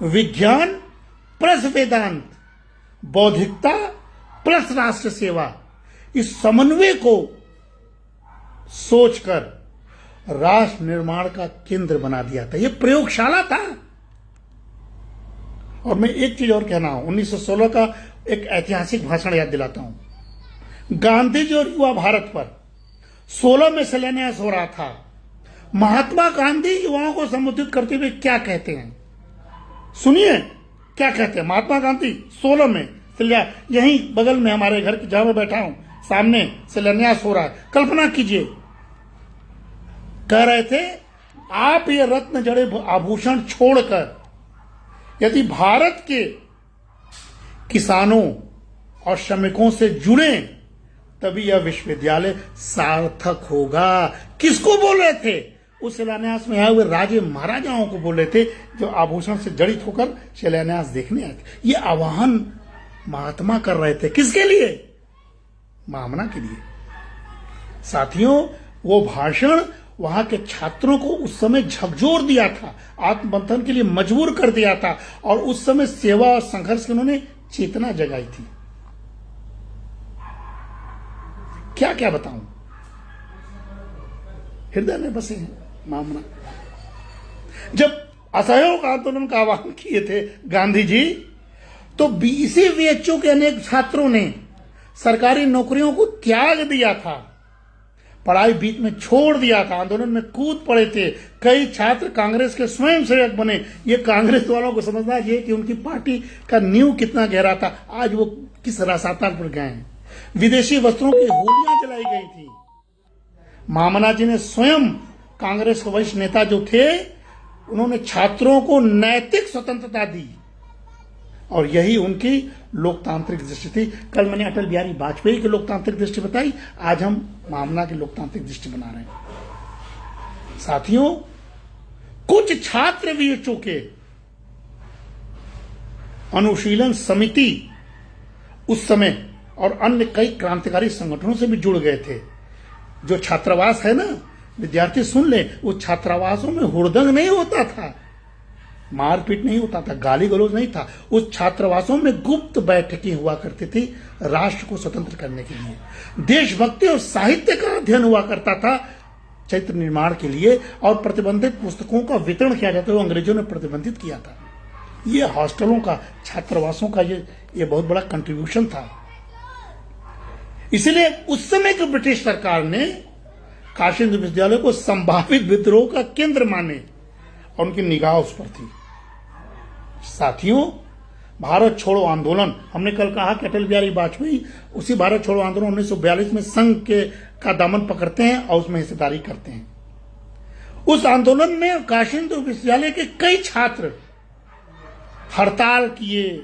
विज्ञान प्लस वेदांत, बौद्धिकता प्लस राष्ट्र सेवा, इस समन्वय को सोचकर राष्ट्र निर्माण का केंद्र बना दिया था। यह प्रयोगशाला था। और मैं एक चीज और कहना हूं, 1916 का एक ऐतिहासिक भाषण याद दिलाता हूं। गांधी जी और युवा भारत पर 16 में शिलान्यास हो रहा था। महात्मा गांधी युवाओं को संबोधित करते हुए क्या कहते हैं, सुनिए क्या कहते हैं। महात्मा गांधी 16 में यहीं बगल में हमारे घर जहां मैं बैठा हूं, सामने शिलान्यास हो रहा है, कल्पना कीजिए। कह रहे थे, आप ये रत्न जड़े आभूषण छोड़कर यदि भारत के किसानों और श्रमिकों से जुड़े, तभी यह विश्वविद्यालय सार्थक होगा। किसको बोल रहे थे? उस शिलान्यास में आए हुए राजे महाराजाओं को बोल रहे थे, जो आभूषण से जड़ित होकर शिलान्यास देखने आए थे। ये आह्वान महात्मा कर रहे थे, किसके लिए? मामना के लिए। साथियों, वो भाषण वहां के छात्रों को उस समय झकझोर दिया था, आत्ममंथन के लिए मजबूर कर दिया था, और उस समय सेवा और संघर्ष की उन्होंने चेतना जगाई थी। क्या क्या बताऊं, हृदय में बसे हैं मामना। जब असहयोग आंदोलन का आह्वान किए थे गांधी जी, तो इसी वीएचओ के अनेक छात्रों ने सरकारी नौकरियों को त्याग दिया था, पढ़ाई बीच में छोड़ दिया था, आंदोलन में कूद पड़े थे। कई छात्र कांग्रेस के स्वयंसेवक बने। ये कांग्रेस वालों को समझना चाहिए कि उनकी पार्टी का नींव कितना गहरा था, आज वो किस रसातल पर गए हैं। विदेशी वस्त्रों की होलियां जलाई गई थी। मामना जी ने स्वयं, कांग्रेस के वरिष्ठ नेता जो थे, उन्होंने छात्रों को नैतिक स्वतंत्रता दी, और यही उनकी लोकतांत्रिक दृष्टि थी। कल मैंने अटल बिहारी वाजपेयी की लोकतांत्रिक दृष्टि बताई, आज हम मामना की लोकतांत्रिक दृष्टि बना रहे हैं। साथियों, कुछ छात्र वीएचओ के अनुशीलन समिति उस समय और अन्य कई क्रांतिकारी संगठनों से भी जुड़ गए थे। जो छात्रावास है ना, विद्यार्थी सुन ले, उस छात्रावासों में हुड़दंग नहीं होता था, मारपीट नहीं होता था, गाली गलौज नहीं था। उस छात्रावासों में गुप्त बैठकें हुआ करती थी राष्ट्र को स्वतंत्र करने के लिए। देशभक्ति और साहित्य का अध्ययन हुआ करता था चरित्र निर्माण के लिए, और प्रतिबंधित पुस्तकों का वितरण किया जाता है, वो अंग्रेजों ने प्रतिबंधित किया था। ये हॉस्टलों का, छात्रावासों का ये बहुत बड़ा कंट्रीब्यूशन था। इसलिए उस समय की ब्रिटिश सरकार ने काशी हिंदू विश्वविद्यालय को संभावित विद्रोह का केंद्र माने, और उनकी निगाह उस पर थी। साथियों, भारत छोड़ो आंदोलन, हमने कल कहा कि अटल बिहारी वाजपेयी उसी भारत छोड़ो आंदोलन 1942 में संघ का दामन पकड़ते हैं और उसमें हिस्सेदारी करते हैं। उस आंदोलन में काशी हिंदू विश्वविद्यालय के कई छात्र हड़ताल किए,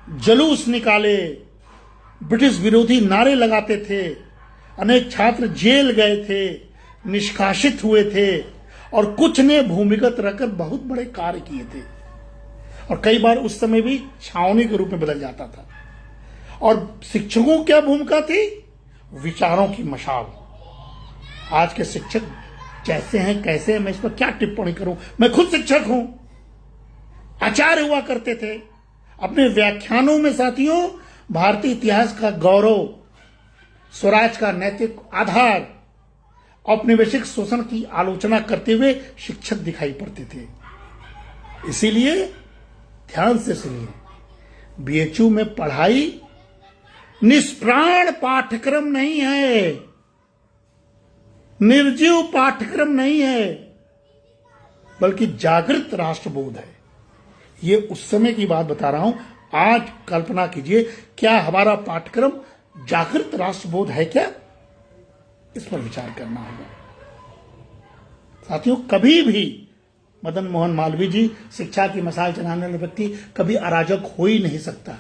जुलूस निकाले, ब्रिटिश विरोधी नारे लगाते थे। अनेक छात्र जेल गए थे, निष्कासित हुए थे, और कुछ ने भूमिगत रहकर बहुत बड़े कार्य किए थे, और कई बार उस समय भी छावनी के रूप में बदल जाता था। और शिक्षकों की क्या भूमिका थी? विचारों की मशाल। आज के शिक्षक जैसे हैं कैसे हैं, मैं इस पर क्या टिप्पणी करूं। मैं खुद शिक्षक हूं, आचार्य हुआ करते थे। अपने व्याख्यानों में साथियों, भारतीय इतिहास का गौरव स्वराज का नैतिक आधार, औपनिवेशिक शोषण की आलोचना करते हुए शिक्षक दिखाई पड़ते थे। इसीलिए ध्यान से सुनिए, बीएचयू में पढ़ाई निष्प्राण पाठ्यक्रम नहीं है, निर्जीव पाठ्यक्रम नहीं है, बल्कि जागृत राष्ट्रबोध है। ये उस समय की बात बता रहा हूं। आज कल्पना कीजिए, क्या हमारा पाठ्यक्रम जागृत राष्ट्रबोध है क्या? इस पर विचार करना होगा। साथियों, कभी भी मदन मोहन मालवीय जी, शिक्षा की मशाल चलाने वाले व्यक्ति, कभी अराजक हो ही नहीं सकता।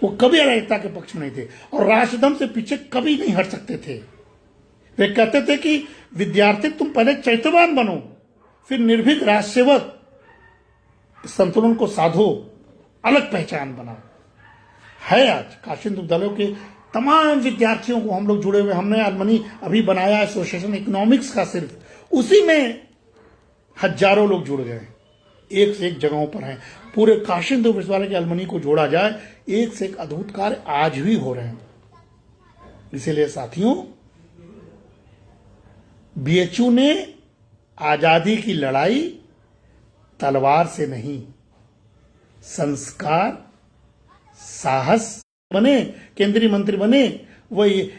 वो कभी अराजकता के पक्ष में नहीं थे और राष्ट्रधर्म से पीछे कभी नहीं हट सकते थे। वे कहते थे कि विद्यार्थी, तुम पहले चैत्यवान बनो, फिर निर्भीक राष्ट्र सेवक, संतुलन को साधो, अलग पहचान बनाओ। है आज काशिंद विद्यालयों के तमाम विद्यार्थियों को हम लोग जुड़े हुए। हमने अलमनी अभी बनाया एसोसिएशन इकोनॉमिक्स का, सिर्फ उसी में हजारों लोग जुड़ गए, एक से एक जगहों पर हैं। पूरे काशिंद विश्वविद्यालय के अलमनी को जोड़ा जाए, एक से एक अद्भुत कार्य आज भी हो रहे हैं। इसीलिए साथियों, बीएचयू ने आजादी की लड़ाई तलवार से नहीं, संस्कार, साहस बने, केंद्रीय मंत्री बने, वही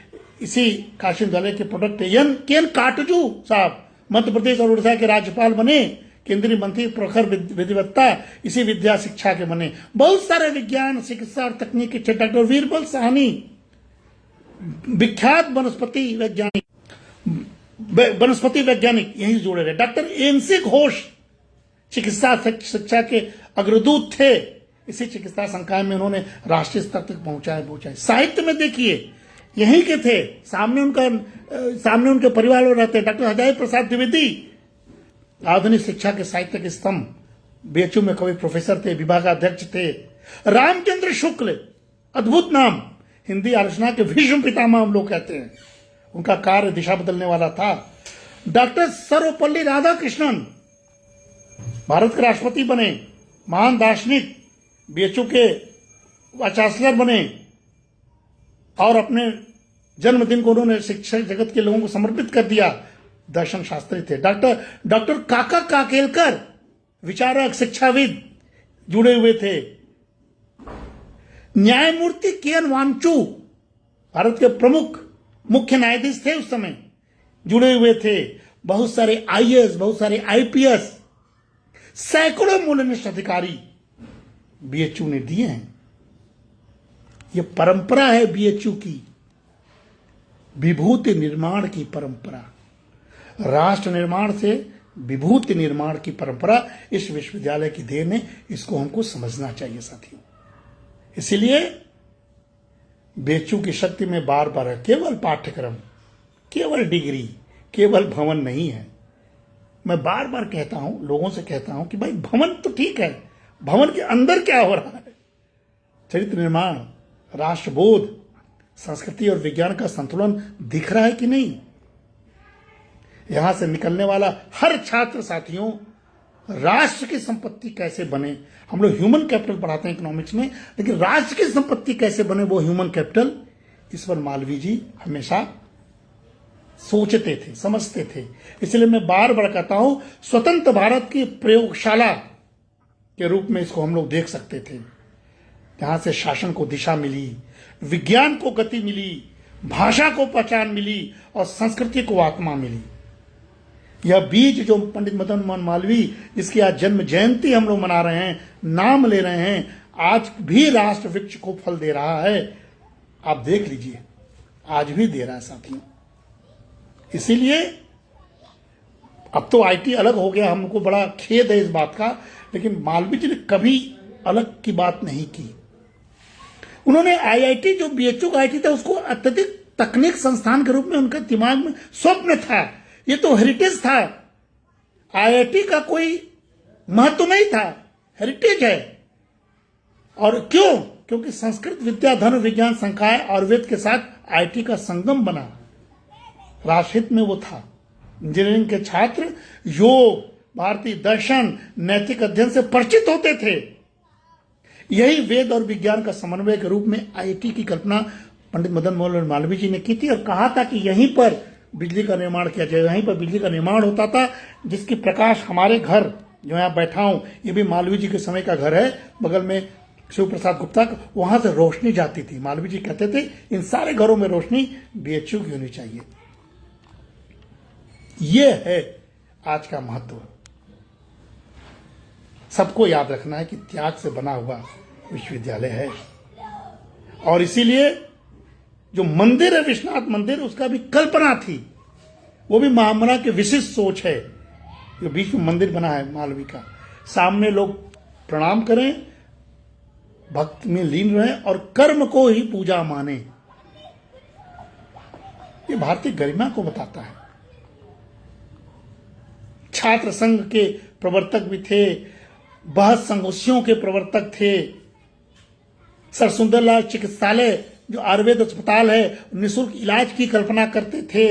इसी काशिंद विद्यालय के प्रोडक्ट केएन काटजू साहब मध्य प्रदेश और उड़ीसा के राज्यपाल बने, केंद्रीय मंत्री प्रखर विधिवत्ता इसी विद्या शिक्षा के बने। बहुत सारे विज्ञान, चिकित्सा और तकनीक के डॉक्टर वीरबल साहनी, विख्यात वनस्पति वैज्ञानिक यहीं जुड़े रहे। डॉक्टर एनसी घोष चिकित्सा शिक्षा के अग्रदूत थे। इसी चिकित्सा संकाय में उन्होंने राष्ट्रीय स्तर तक पहुंचाए। साहित्य में देखिए, यहीं के थे, सामने उनके परिवार में रहते। डॉक्टर हजारी प्रसाद द्विवेदी आधुनिक शिक्षा के साहित्य के स्तंभ, बीएचयू में कवि प्रोफेसर थे, विभागाध्यक्ष थे। रामचंद्र शुक्ल, अद्भुत नाम, हिंदी आलोचना के भीष्म पितामह हम लोग कहते हैं। उनका कार्य दिशा बदलने वाला था। डॉक्टर सर्वपल्ली राधाकृष्णन भारत के राष्ट्रपति बने, महान दार्शनिक, बीएचयू के चांसलर बने और अपने जन्मदिन को उन्होंने शिक्षा जगत के लोगों को समर्पित कर दिया। दर्शन शास्त्री थे। डॉक्टर काका काकेलकर, विचारक, शिक्षाविद जुड़े हुए थे। न्यायमूर्ति केएन वांचू भारत के प्रमुख मुख्य न्यायाधीश थे उस समय, जुड़े हुए थे। बहुत सारे आईएएस, बहुत सारे आईपीएस, सैकड़ों मूल्यनिष्ठ अधिकारी बीएचयू ने दिए हैं। यह परंपरा है बीएचयू की, विभूति निर्माण की परंपरा, राष्ट्र निर्माण से विभूति निर्माण की परंपरा इस विश्वविद्यालय की देन है। इसको हमको समझना चाहिए साथियों। इसीलिए बीएचयू की शक्ति में बार बार है, केवल पाठ्यक्रम, केवल डिग्री, केवल भवन नहीं है। मैं बार बार कहता हूं, लोगों से कहता हूं कि भाई भवन तो ठीक है, भवन के अंदर क्या हो रहा है? चरित्र निर्माण, राष्ट्रबोध, संस्कृति और विज्ञान का संतुलन दिख रहा है कि नहीं? यहां से निकलने वाला हर छात्र साथियों राष्ट्र की संपत्ति कैसे बने। हम लोग ह्यूमन कैपिटल पढ़ाते हैं इकोनॉमिक्स में, लेकिन राष्ट्र की संपत्ति कैसे बने वो ह्यूमन कैपिटल, इस पर मालवीय जी हमेशा सोचते थे, समझते थे। इसलिए मैं बार बार कहता हूं, स्वतंत्र भारत की प्रयोगशाला के रूप में इसको हम लोग देख सकते थे, जहां से शासन को दिशा मिली, विज्ञान को गति मिली, भाषा को पहचान मिली और संस्कृति को आत्मा मिली। यह बीज जो पंडित मदन मोहन मालवीय, जिसकी आज जन्म जयंती हम लोग मना रहे हैं, नाम ले रहे हैं, आज भी राष्ट्र वृक्ष को फल दे रहा है। आप देख लीजिए, आज भी दे रहा है साथियों। इसीलिए अब तो आईटी अलग हो गया, हमको बड़ा खेद है इस बात का, लेकिन मालवीय जी ने कभी अलग की बात नहीं की। उन्होंने आईआईटी, जो बीएचयू का आईटी था, उसको अत्यधिक तकनीक संस्थान के रूप में उनके दिमाग में स्वप्न था। ये तो हेरिटेज था, आईआईटी का कोई महत्व नहीं था, हेरिटेज है। और क्यों? क्योंकि संस्कृत विद्या, धर्म, विज्ञान, संकाय, आयुर्वेद के साथ आईटी का संगम बना, राष्ट्रहित में वो था। इंजीनियरिंग के छात्र योग, भारतीय दर्शन, नैतिक अध्ययन से परिचित होते थे। यही वेद और विज्ञान का समन्वय के रूप में आईआईटी की कल्पना पंडित मदन मोहन मालवीय जी ने की थी और कहा था कि यहीं पर बिजली का निर्माण किया जाए। यहीं पर बिजली का निर्माण होता था, जिसकी प्रकाश हमारे घर जो यहाँ बैठा हूं, ये भी मालवीय जी के समय का घर है, बगल में शिव प्रसाद गुप्ता का, वहां से रोशनी जाती थी। मालवीय जी कहते थे इन सारे घरों में रोशनी बीएचयू की होनी चाहिए। ये है आज का महत्व। सबको याद रखना है कि त्याग से बना हुआ विश्वविद्यालय है, और इसीलिए जो मंदिर है विश्वनाथ मंदिर, उसका भी कल्पना थी, वो भी महामना की विशिष्ट सोच है। जो बीच में मंदिर बना है मालवीय का, सामने लोग प्रणाम करें, भक्त में लीन रहें और कर्म को ही पूजा माने। ये भारतीय गरिमा को बताता है। छात्र संघ के प्रवर्तक भी थे, बहस संगोष्ठियों के प्रवर्तक थे। सर सुंदरलाल चिकित्सालय जो आयुर्वेद अस्पताल है, निःशुल्क इलाज की कल्पना करते थे।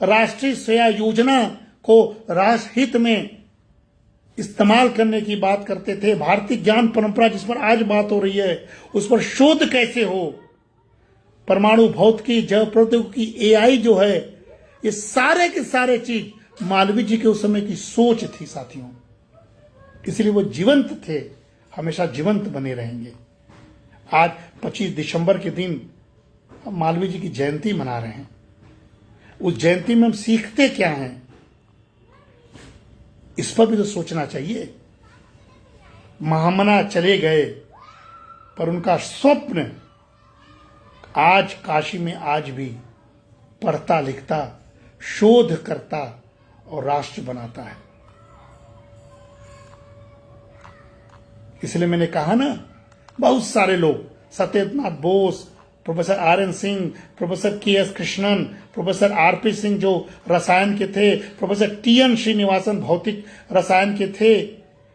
राष्ट्रीय सेवा योजना को राष्ट्र हित में इस्तेमाल करने की बात करते थे। भारतीय ज्ञान परंपरा जिस पर आज बात हो रही है, उस पर शोध कैसे हो, परमाणु भौतिकी, जैव प्रौद्योगिकी, एआई जो है, ये सारे के सारे चीज मालवीय जी के उस समय की सोच थी साथियों। इसलिए वो जीवंत थे, हमेशा जीवंत बने रहेंगे। आज 25 दिसंबर के दिन हम मालवीय जी की जयंती मना रहे हैं। उस जयंती में हम सीखते क्या हैं, इस पर भी तो सोचना चाहिए। महामना चले गए, पर उनका स्वप्न आज काशी में आज भी पढ़ता लिखता, शोध करता और राष्ट्र बनाता है। इसलिए मैंने कहा ना, बहुत सारे लोग, Satyendranath Bose, professor RN. Singh, professor KS. Krishnan, professor RP. Singh जो रसायन के थे, प्रोफेसर टी.एन. श्रीनिवासन भौतिक रसायन के थे,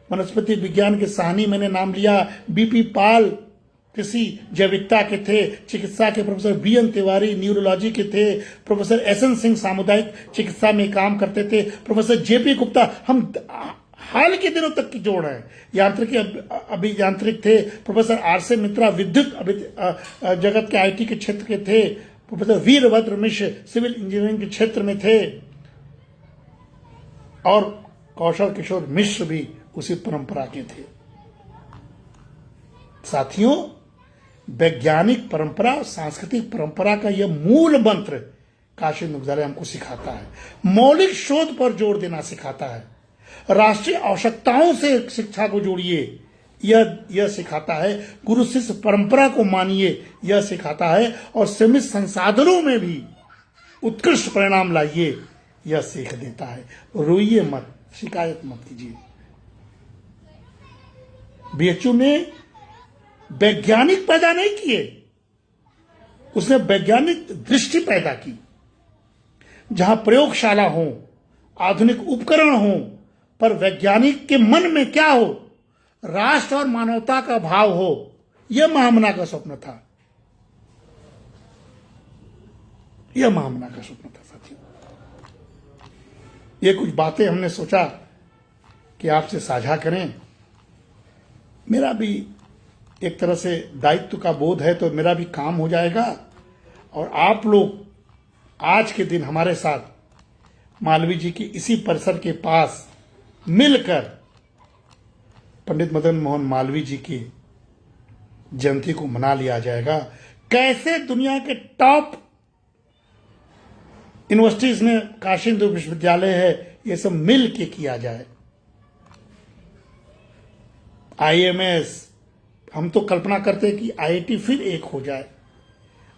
वनस्पति विज्ञान के साहनी मैंने नाम लिया, बी.पी. पाल कृषि जैविकता के थे, चिकित्सा के प्रोफेसर बी.एन. तिवारी न्यूरोलॉजी के थे, प्रोफेसर एस.एन. सिंह सामुदायिक चिकित्सा में काम करते थे, प्रोफेसर जे.पी. गुप्ता हम हाल के दिनों तक की जोड़ है, यांत्रिकी अभियांत्रिक थे, प्रोफेसर आर.से. मित्रा विद्युत जगत के आईटी के क्षेत्र के थे, प्रोफेसर वीरभद्र मिश्र सिविल इंजीनियरिंग के क्षेत्र में थे, और कौशल किशोर मिश्र भी उसी परंपरा के थे। साथियों, वैज्ञानिक परंपरा, सांस्कृतिक परंपरा का यह मूल मंत्र काशी विश्वविद्यालय हमको सिखाता है। मौलिक शोध पर जोर देना सिखाता है। राष्ट्रीय आवश्यकताओं से शिक्षा को जोड़िए, यह सिखाता है। गुरु शिष्य परंपरा को मानिए, यह सिखाता है। और सीमित संसाधनों में भी उत्कृष्ट परिणाम लाइए, यह सीख देता है। रोइए मत, शिकायत मत कीजिए। बीएचयू ने वैज्ञानिक पैदा नहीं किए, उसने वैज्ञानिक दृष्टि पैदा की। जहां प्रयोगशाला हो, आधुनिक उपकरण हो, पर वैज्ञानिक के मन में क्या हो, राष्ट्र और मानवता का भाव हो। यह महामना का स्वप्न था, यह महामना का स्वप्न था साथियों। ये कुछ बातें हमने सोचा कि आपसे साझा करें। मेरा भी एक तरह से दायित्व का बोध है, तो मेरा भी काम हो जाएगा। और आप लोग आज के दिन हमारे साथ मालवीय जी की इसी परिसर के पास मिलकर पंडित मदन मोहन मालवीय जी की जयंती को मना लिया जाएगा। कैसे दुनिया के टॉप यूनिवर्सिटीज में काशी हिंदू विश्वविद्यालय है, ये सब मिल के किया जाए। आईएमएस, हम तो कल्पना करते हैं कि आईआईटी फिर एक हो जाए,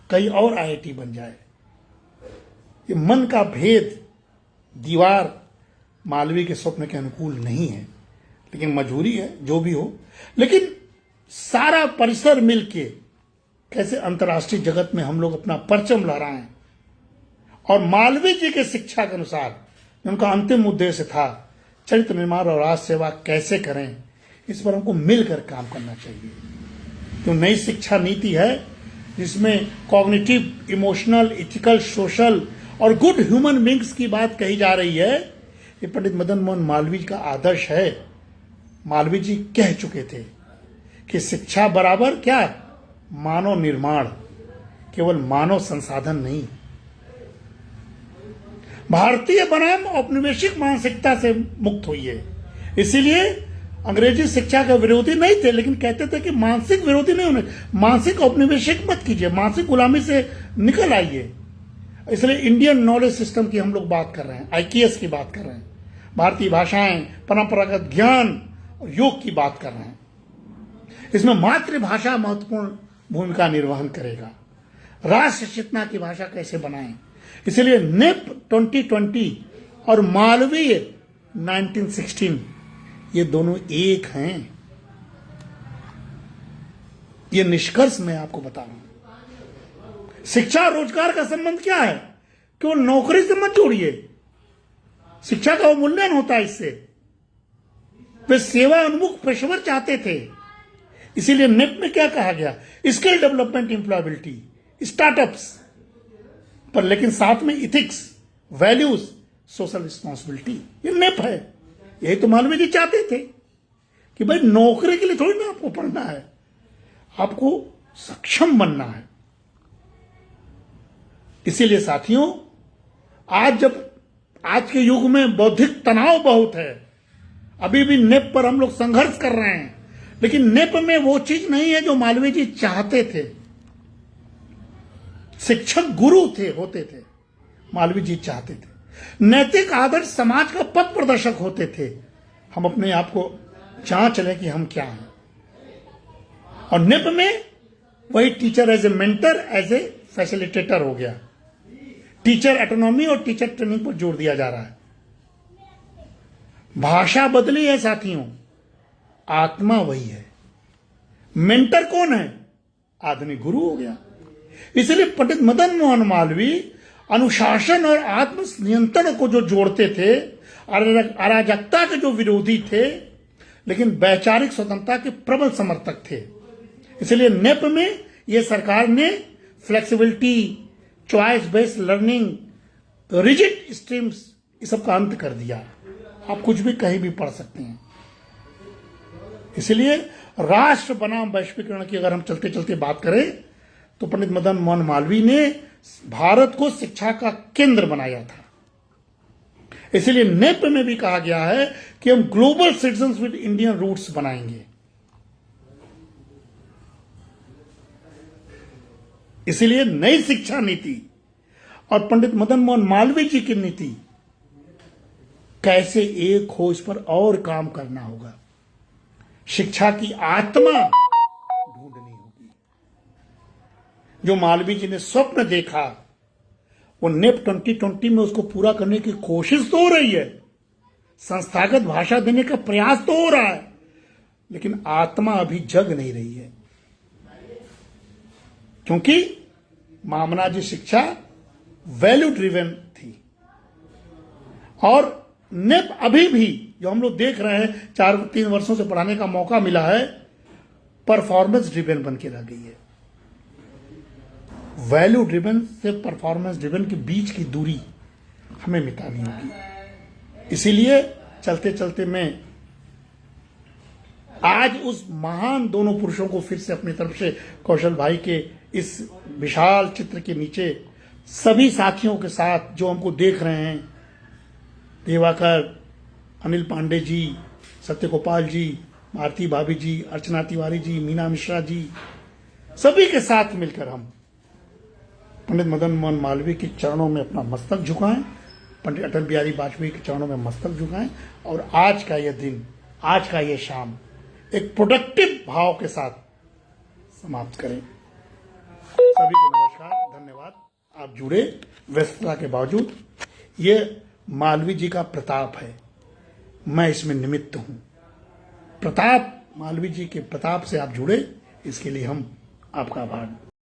कई और आईआईटी बन जाए। ये मन का भेद, दीवार मालवीय के स्वप्न के अनुकूल नहीं है, लेकिन मजबूरी है, जो भी हो। लेकिन सारा परिसर मिलके कैसे अंतर्राष्ट्रीय जगत में हम लोग अपना परचम लहराएं, और मालवीय जी के शिक्षा के अनुसार उनका अंतिम उद्देश्य था चरित्र निर्माण और राष्ट्र सेवा कैसे करें, इस पर हमको मिलकर काम करना चाहिए। जो नई शिक्षा नीति है, जिसमें कॉग्निटिव, इमोशनल, इथिकल, सोशल और गुड ह्यूमन बींग्स की बात कही जा रही है, ये पंडित मदन मोहन मालवीय का आदर्श है। मालवीय जी कह चुके थे कि शिक्षा बराबर क्या, मानव निर्माण। केवल मानव संसाधन नहीं, भारतीय बनाम औपनिवेशिक मानसिकता से मुक्त हुई है। इसीलिए अंग्रेजी शिक्षा का विरोधी नहीं थे, लेकिन कहते थे कि मानसिक विरोधी नहीं होने, मानसिक औपनिवेशिक मत कीजिए, मानसिक गुलामी से निकल आइए। इसलिए इंडियन नॉलेज सिस्टम की हम लोग बात कर रहे हैं, IQS की बात कर रहे हैं, भारतीय भाषाएं, परंपरागत ज्ञान और योग की बात कर रहे हैं। इसमें मातृभाषा महत्वपूर्ण भूमिका निर्वहन करेगा। राष्ट्र चेतना की भाषा कैसे बनाएं, इसलिए नेप 2020 और मालवीय 1916 ये दोनों एक हैं। ये निष्कर्ष मैं आपको बता रहा हूं। शिक्षा और रोजगार का संबंध क्या है? केवल नौकरी से मत जोड़िए, शिक्षा का अवमूल्यन होता है इससे। वे सेवा उन्मुख पेशेवर चाहते थे, इसीलिए नेप में क्या कहा गया? स्किल डेवलपमेंट, एम्प्लॉयबिलिटी, स्टार्टअप्स पर, लेकिन साथ में इथिक्स, वैल्यूज, सोशल रिस्पॉन्सिबिलिटी। ये नेप है। यही तो मालवीय जी चाहते थे कि भाई नौकरी के लिए थोड़ी ना आपको पढ़ना है, आपको सक्षम बनना है। इसीलिए साथियों, आज के युग में बौद्धिक तनाव बहुत है, अभी भी नेप पर हम लोग संघर्ष कर रहे हैं, लेकिन नेप में वो चीज नहीं है जो मालवीय जी चाहते थे। शिक्षक गुरु होते थे, मालवीय जी चाहते थे। नैतिक आदर्श समाज का पथ प्रदर्शक होते थे। हम अपने आप को जांच लें कि हम क्या हैं। और नेप में वही teacher as a mentor, as a facilitator हो गया। टीचर ऑटोनॉमी और टीचर ट्रेनिंग पर जोर दिया जा रहा है। भाषा बदली है साथियों, आत्मा वही है। मेंटर कौन है? आधुनिक गुरु हो गया। इसलिए पंडित मदन मोहन मालवीय अनुशासन और आत्म नियंत्रण को जो जोड़ते थे, अराजकता के जो विरोधी थे, लेकिन वैचारिक स्वतंत्रता के प्रबल समर्थक थे। इसलिए नेप में यह सरकार ने flexibility, choice based learning, rigid streams, इस सब का अंत कर दिया। आप कुछ भी कहीं भी पढ़ सकते हैं। इसलिए राष्ट्र बनाम वैश्वीकरण की अगर हम चलते चलते बात करें तो पंडित मदन मोहन मालवीय ने भारत को शिक्षा का केंद्र बनाया था। इसलिए नेप में भी कहा गया है कि हम global citizens with Indian roots बनाएंगे। इसलिए नई शिक्षा नीति और पंडित मदन मोहन मालवीय जी की नीति कैसे एक हो, इस पर और काम करना होगा। शिक्षा की आत्मा ढूंढनी होगी। जो मालवीय जी ने स्वप्न देखा, वो नेप 2020 में उसको पूरा करने की कोशिश तो हो रही है, संस्थागत भाषा देने का प्रयास तो हो रहा है, लेकिन आत्मा अभी जग नहीं रही है। क्योंकि मामना जी शिक्षा वैल्यू ड्रिवन थी। और नेप अभी भी जो हम लोग देख रहे हैं, 3 वर्षों से पढ़ाने का मौका मिला है, परफॉर्मेंस ड्रिवन बन के रह गई है। वैल्यू ड्रिवन से परफॉर्मेंस ड्रिवन के बीच की दूरी हमें मिटानी होगी। इसीलिए चलते चलते मैं आज उस महान दोनों पुरुषों को फिर से अपनी तरफ से कौशल भाई के इस विशाल चित्र के नीचे सभी साथियों के साथ जो हमको देख रहे हैं, दिवाकर, अनिल पांडे जी, सत्यगोपाल जी, भारती भाभी जी, अर्चना तिवारी जी, मीना मिश्रा जी, सभी के साथ मिलकर हम पंडित मदन मोहन मालवीय के चरणों में अपना मस्तक झुकाएं, पंडित अटल बिहारी वाजपेयी के चरणों में मस्तक झुकाएं और आज का यह दिन, आज का यह शाम एक प्रोडक्टिव भाव के साथ समाप्त करें। सभी को नमस्कार, धन्यवाद। आप जुड़े व्यस्तता के बावजूद। ये मालवीय जी का प्रताप है, मैं इसमें निमित्त हूं। प्रताप, मालवीय जी के प्रताप से आप जुड़े, इसके लिए हम आपका आभार